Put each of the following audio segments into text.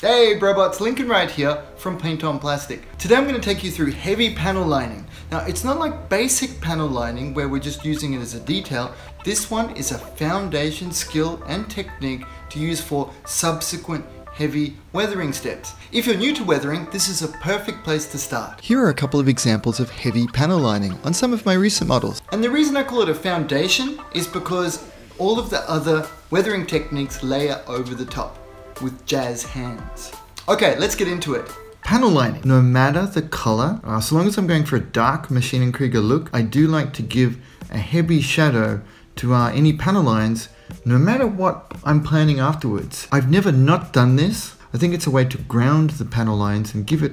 Hey Brobots, Linc and Wright here from Paint on Plastic. Today I'm going to take you through heavy panel lining. Now it's not like basic panel lining where we're just using it as a detail. This one is a foundation skill and technique to use for subsequent heavy weathering steps. If you're new to weathering, this is a perfect place to start. Here are a couple of examples of heavy panel lining on some of my recent models. And the reason I call it a foundation is because all of the other weathering techniques layer over the top with jazz hands. Okay, let's get into it. Panel lining. No matter the color, so long as I'm going for a dark Machine & Krieger look, I do like to give a heavy shadow to any panel lines, no matter what I'm planning afterwards. I've never not done this. I think it's a way to ground the panel lines and give it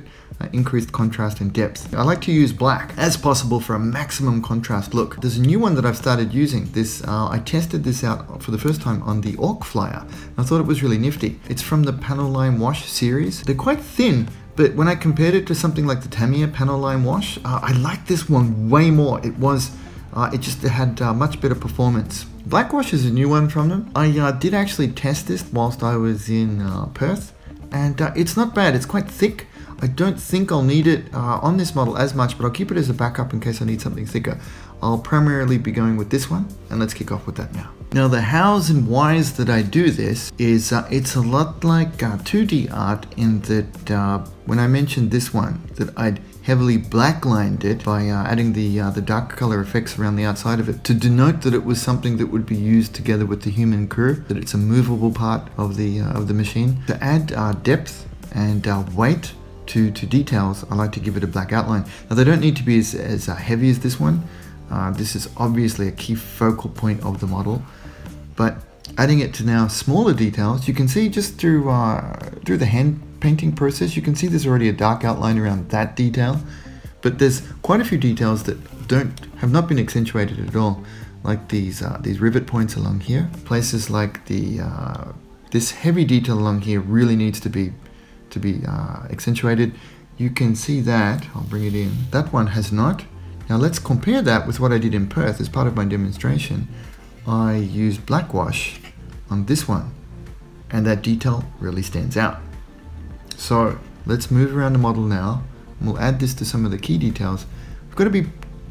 increased contrast and depth. I like to use black as possible for a maximum contrast look. There's a new one that I've started using. I tested this out for the first time on the Orc Flyer. I thought it was really nifty. It's from the Panel Line Wash series. They're quite thin, but when I compared it to something like the Tamiya Panel Line Wash, I liked this one way more. It just had much better performance. Black Wash is a new one from them. I did actually test this whilst I was in Perth, and it's not bad. It's quite thick. I don't think I'll need it on this model as much, but I'll keep it as a backup in case I need something thicker. I'll primarily be going with this one, and let's kick off with that now. Now the hows and whys that I do this is it's a lot like 2D art in that when I mentioned this one, that I'd heavily blacklined it by adding the dark color effects around the outside of it to denote that it was something that would be used together with the human crew, that it's a movable part of the machine. To add depth and weight to details, I like to give it a black outline. Now they don't need to be as heavy as this one. This is obviously a key focal point of the model, but adding it to now smaller details, you can see just through the hand painting process, you can see there's already a dark outline around that detail, but there's quite a few details that have not been accentuated at all, like these rivet points along here. Places like this heavy detail along here really needs to be accentuated. You can see that, I'll bring it in, that one has not. Now let's compare that with what I did in Perth as part of my demonstration. I used black wash on this one, and that detail really stands out. So let's move around the model now, and we'll add this to some of the key details. We've got to be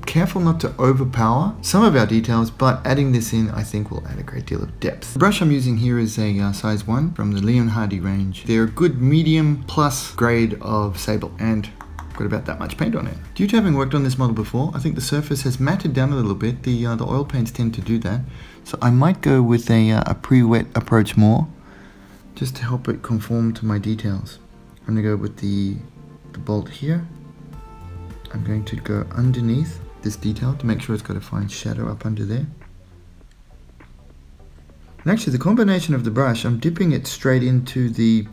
careful not to overpower some of our details, but adding this in I think will add a great deal of depth. The brush I'm using here is a size 1 from the Leon Hardy range. They're a good medium plus grade of sable, and got about that much paint on it. Due to having worked on this model before, I think the surface has matted down a little bit. The oil paints tend to do that, so I might go with a pre-wet approach more, just to help it conform to my details. I'm going to go with the bolt here. I'm going to go underneath this detail to make sure it's got a fine shadow up under there. And actually the combination of the brush, I'm dipping it straight into the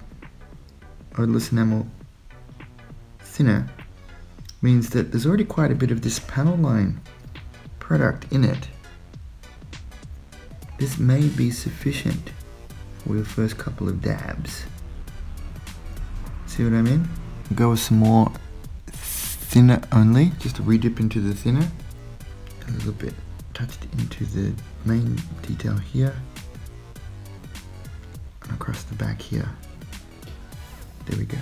Odourless enamel thinner, means that there's already quite a bit of this panel line product in it. This may be sufficient for your first couple of dabs. See what I mean? Go with some more thinner only, just to redip into the thinner. A little bit touched into the main detail here, and across the back here. There we go.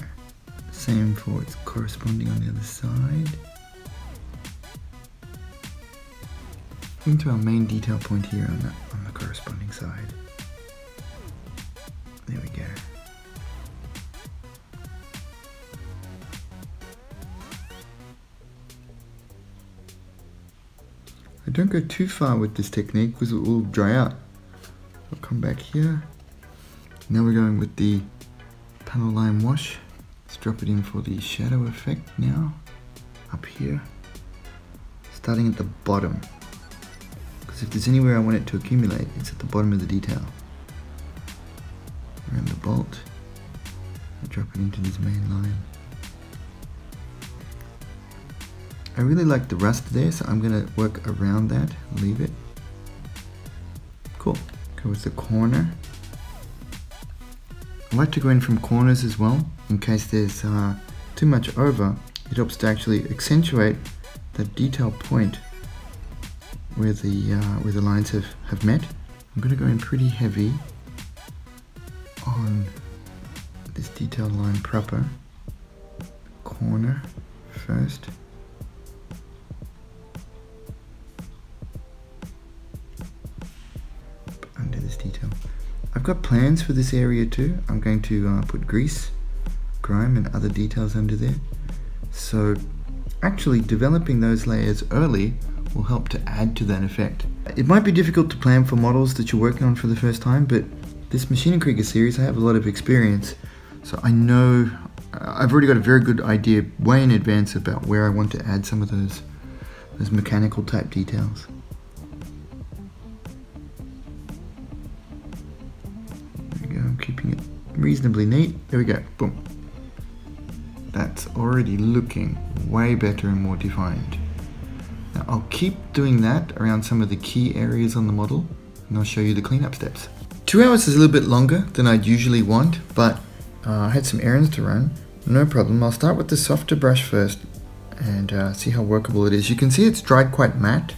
Same for its corresponding on the other side. Into our main detail point here on the corresponding side. There we go. I don't go too far with this technique because it will dry out. I'll come back here. Now we're going with the Panel Line Wash. Let's drop it in for the shadow effect now. Up here. Starting at the bottom, because if there's anywhere I want it to accumulate, it's at the bottom of the detail. Around the bolt. I'll drop it into this main line. I really like the rust there, so I'm going to work around that, leave it. Cool. Go with the corner. I like to go in from corners as well, in case there's too much over. It helps to actually accentuate the detail point where the lines have met. I'm going to go in pretty heavy on this detail line proper. Corner first. Under this detail. I've got plans for this area too. I'm going to put grease, grime and other details under there. So actually developing those layers early will help to add to that effect. It might be difficult to plan for models that you're working on for the first time, but this Machine & Krieger series I have a lot of experience, so I know I've already got a very good idea way in advance about where I want to add some of those mechanical type details. There we go, I'm keeping it reasonably neat. There we go, boom. That's already looking way better and more defined. Now I'll keep doing that around some of the key areas on the model, and I'll show you the cleanup steps. 2 hours is a little bit longer than I'd usually want, but I had some errands to run. No problem. I'll start with the softer brush first and see how workable it is. You can see it's dried quite matte,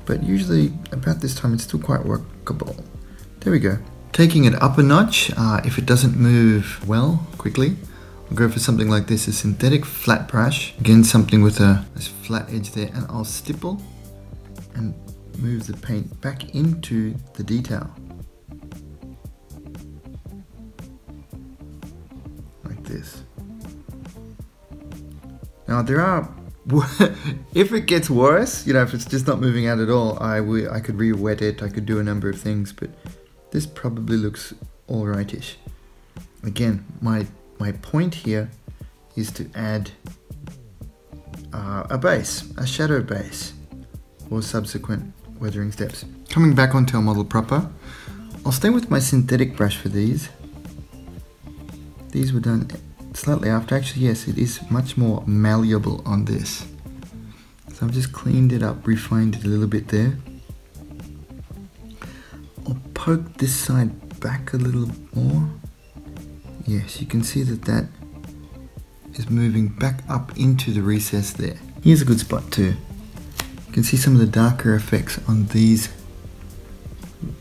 but usually about this time it's still quite workable. There we go. Taking it up a notch, if it doesn't move well quickly, I'll go for something like this, a synthetic flat brush. Again, something with this flat edge there, and I'll stipple and move the paint back into the detail. Like this. Now there are, if it gets worse, you know, if it's just not moving out at all, I could re-wet it, I could do a number of things, but this probably looks alrightish. Again, my point here is to add a base, a shadow base for subsequent weathering steps. Coming back onto our model proper, I'll stay with my synthetic brush for these. These were done slightly after. Actually, yes, it is much more malleable on this. So I've just cleaned it up, refined it a little bit there. I'll poke this side back a little more. Yes, you can see that that is moving back up into the recess there. Here's a good spot too. You can see some of the darker effects on these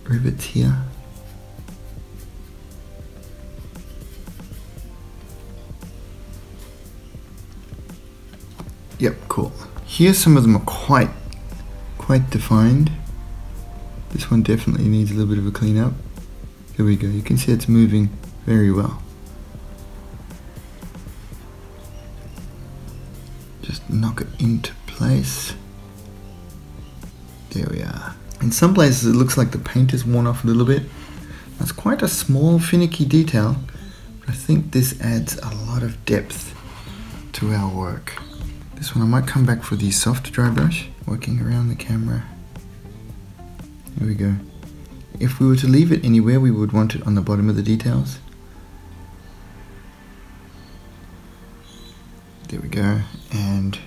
rivets here. Yep, cool. Here some of them are quite defined. This one definitely needs a little bit of a clean up. Here we go, you can see it's moving very well. Just knock it into place. There we are. In some places it looks like the paint is worn off a little bit. That's quite a small finicky detail, but I think this adds a lot of depth to our work. This one I might come back for the soft dry brush, working around the camera. There we go. If we were to leave it anywhere, we would want it on the bottom of the details. There we go, and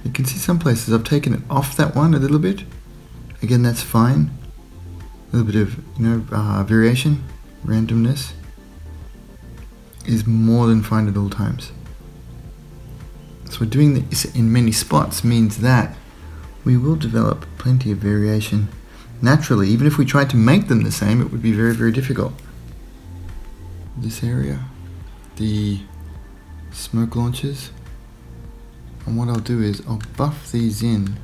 you can see some places I've taken it off that one a little bit. Again, that's fine. A little bit of, you know, variation, randomness is more than fine at all times. So doing this in many spots means that we will develop plenty of variation naturally. Even if we tried to make them the same, it would be very, very difficult. This area, the smoke launchers, and what I'll do is I'll buff these in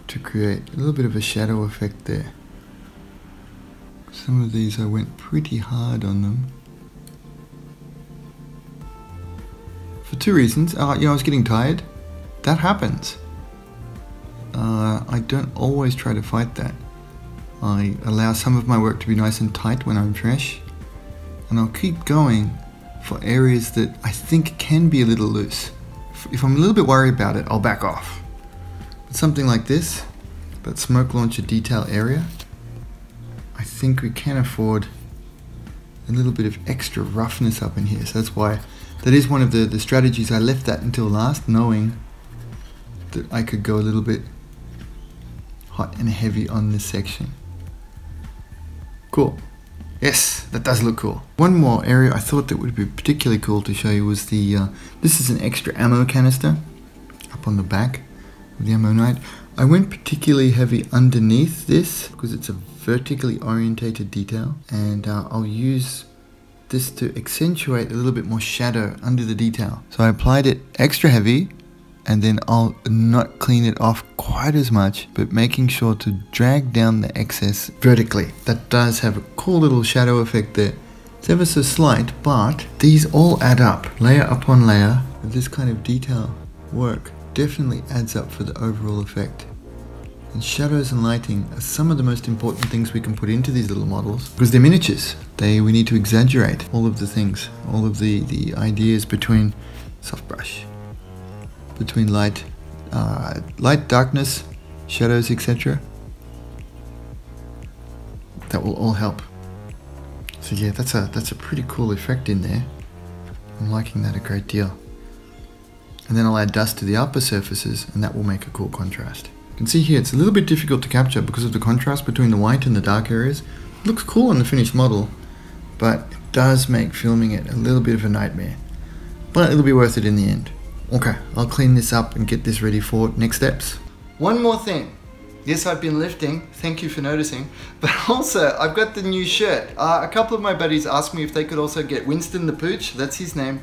to create a little bit of a shadow effect there. Some of these I went pretty hard on them. For two reasons. You know, I was getting tired. That happens. I don't always try to fight that. I allow some of my work to be nice and tight when I'm fresh, and I'll keep going for areas that I think can be a little loose. If I'm a little bit worried about it, I'll back off. But something like this, that smoke launcher detail area, I think we can afford a little bit of extra roughness up in here. So that's why that is one of the strategies. I left that until last, knowing that I could go a little bit hot and heavy on this section. Cool. Yes, that does look cool. One more area I thought that would be particularly cool to show you was the, this is an extra ammo canister up on the back of the ammo night. I went particularly heavy underneath this because it's a vertically orientated detail, and I'll use this to accentuate a little bit more shadow under the detail. So I applied it extra heavy, and then I'll not clean it off quite as much, but making sure to drag down the excess vertically. That does have a cool little shadow effect there. It's ever so slight, but these all add up. Layer upon layer of this kind of detail work definitely adds up for the overall effect. And shadows and lighting are some of the most important things we can put into these little models, because they're miniatures. We need to exaggerate all of the things, all of the ideas between soft brush, between light, darkness, shadows, etc. That will all help. So yeah, that's a pretty cool effect in there. I'm liking that a great deal. And then I'll add dust to the upper surfaces, and that will make a cool contrast. You can see here it's a little bit difficult to capture because of the contrast between the white and the dark areas. It looks cool on the finished model, but it does make filming it a little bit of a nightmare. But it'll be worth it in the end. Okay, I'll clean this up and get this ready for next steps. One more thing. Yes, I've been lifting, thank you for noticing, but also I've got the new shirt. A couple of my buddies asked me if they could also get Winston the Pooch, that's his name,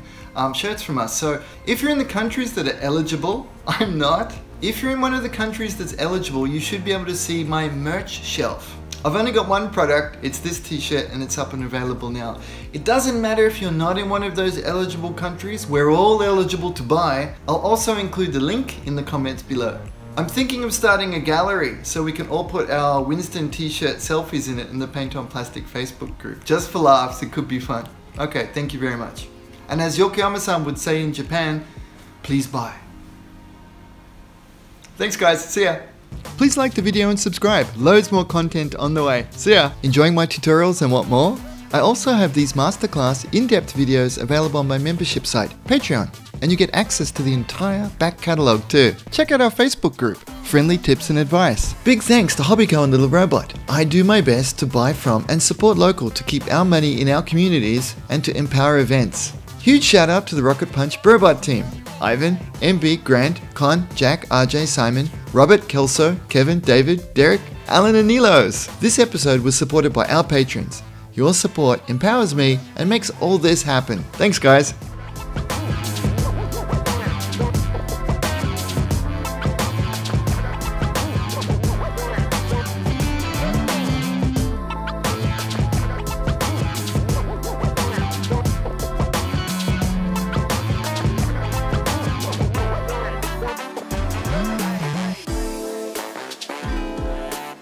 shirts from us. So if you're in the countries that are eligible, I'm not. If you're in one of the countries that's eligible, you should be able to see my merch shelf. I've only got one product, it's this t-shirt, and it's up and available now. It doesn't matter if you're not in one of those eligible countries, we're all eligible to buy. I'll also include the link in the comments below. I'm thinking of starting a gallery so we can all put our Winston t-shirt selfies in it in the Paint on Plastic Facebook group. Just for laughs, it could be fun. Okay, thank you very much. And as Yokoyama-san would say in Japan, please buy. Thanks guys, see ya. Please like the video and subscribe. Loads more content on the way. See ya. Enjoying my tutorials and what more? I also have these masterclass in-depth videos available on my membership site, Patreon. And you get access to the entire back catalogue too. Check out our Facebook group, Friendly Tips and Advice. Big thanks to Hobbyco and Little Robot. I do my best to buy from and support local to keep our money in our communities and to empower events. Huge shout out to the Rocket Punch Robot team. Ivan, MB, Grant, Con, Jack, RJ, Simon, Robert, Kelso, Kevin, David, Derek, Alan and Nilos. This episode was supported by our patrons. Your support empowers me and makes all this happen. Thanks guys.